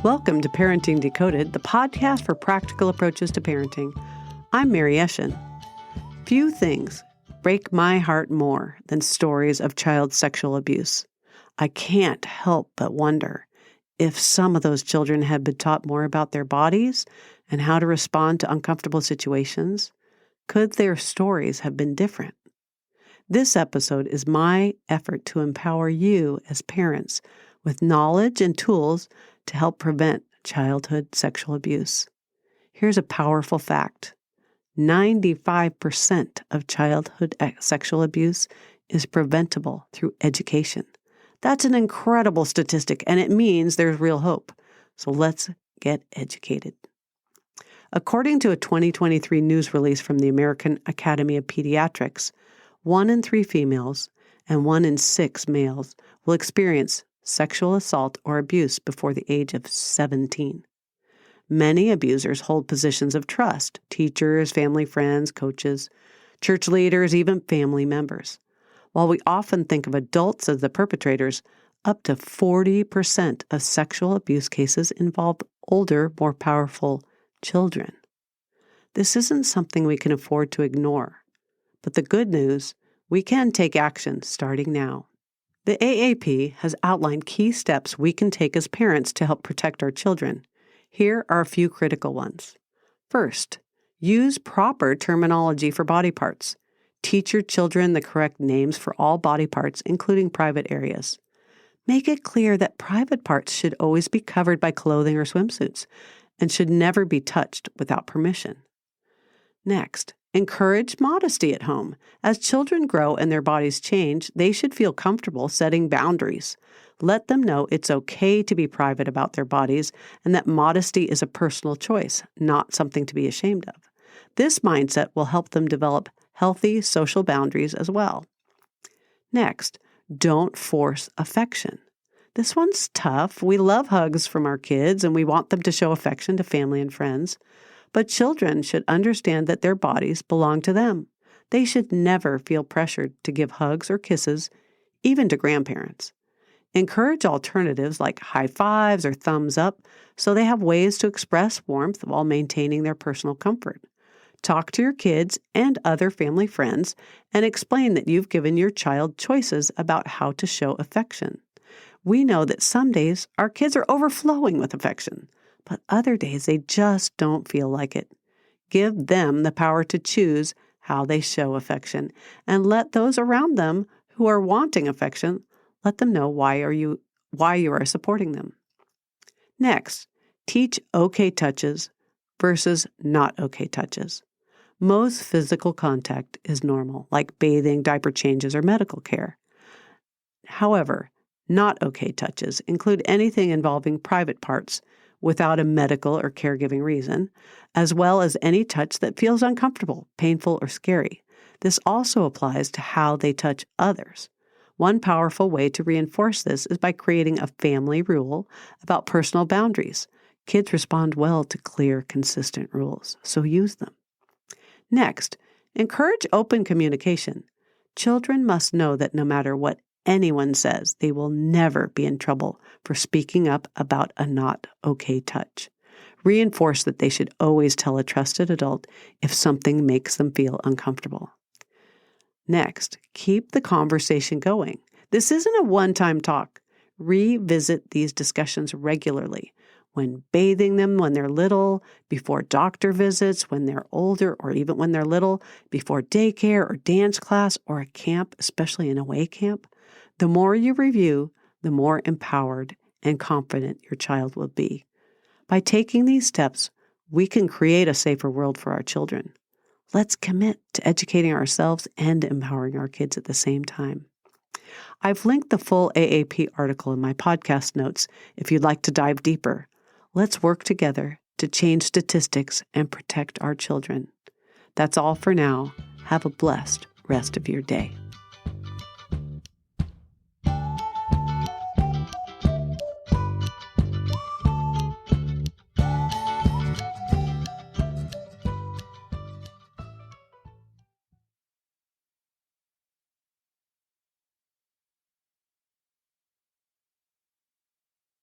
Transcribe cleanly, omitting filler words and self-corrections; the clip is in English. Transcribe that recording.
Welcome to Parenting Decoded, the podcast for practical approaches to parenting. I'm Mary Eschen. Few things break my heart more than stories of child sexual abuse. I can't help but wonder if some of those children had been taught more about their bodies and how to respond to uncomfortable situations. Could their stories have been different? This episode is my effort to empower you as parents with knowledge and tools to help prevent childhood sexual abuse. Here's a powerful fact. 95% of childhood sexual abuse is preventable through education. That's an incredible statistic, and it means there's real hope. So let's get educated. According to a 2023 news release from the American Academy of Pediatrics, 1 in 3 females and 1 in 6 males will experience sexual assault or abuse before the age of 17. Many abusers hold positions of trust: teachers, family friends, coaches, church leaders, even family members. While we often think of adults as the perpetrators, up to 40% of sexual abuse cases involve older, more powerful children. This isn't something we can afford to ignore. But the good news, we can take action starting now. The AAP has outlined key steps we can take as parents to help protect our children. Here are a few critical ones. First, use proper terminology for body parts. Teach your children the correct names for all body parts, including private areas. Make it clear that private parts should always be covered by clothing or swimsuits and should never be touched without permission. Next, encourage modesty at home. As children grow and their bodies change, they should feel comfortable setting boundaries. Let them know it's okay to be private about their bodies and that modesty is a personal choice, not something to be ashamed of. This mindset will help them develop healthy social boundaries as well. Next, don't force affection. This one's tough. We love hugs from our kids and we want them to show affection to family and friends. But children should understand that their bodies belong to them. They should never feel pressured to give hugs or kisses, even to grandparents. Encourage alternatives like high fives or thumbs up so they have ways to express warmth while maintaining their personal comfort. Talk to your kids and other family friends and explain that you've given your child choices about how to show affection. We know that some days our kids are overflowing with affection, but other days they just don't feel like it. Give them the power to choose how they show affection and let those around them who are wanting affection, let them know why you are supporting them. Next, teach okay touches versus not okay touches. Most physical contact is normal, like bathing, diaper changes, or medical care. However, not okay touches include anything involving private parts without a medical or caregiving reason, as well as any touch that feels uncomfortable, painful, or scary. This also applies to how they touch others. One powerful way to reinforce this is by creating a family rule about personal boundaries. Kids respond well to clear, consistent rules, so use them. Next, encourage open communication. Children must know that no matter what anyone says, they will never be in trouble for speaking up about a not okay touch. Reinforce that they should always tell a trusted adult if something makes them feel uncomfortable. Next, keep the conversation going. This isn't a one-time talk. Revisit these discussions regularly. When bathing them when they're little, before doctor visits, when they're older, or even when they're little, before daycare or dance class or a camp, especially an away camp. The more you review, the more empowered and confident your child will be. By taking these steps, we can create a safer world for our children. Let's commit to educating ourselves and empowering our kids at the same time. I've linked the full AAP article in my podcast notes if you'd like to dive deeper. Let's work together to change statistics and protect our children. That's all for now. Have a blessed rest of your day.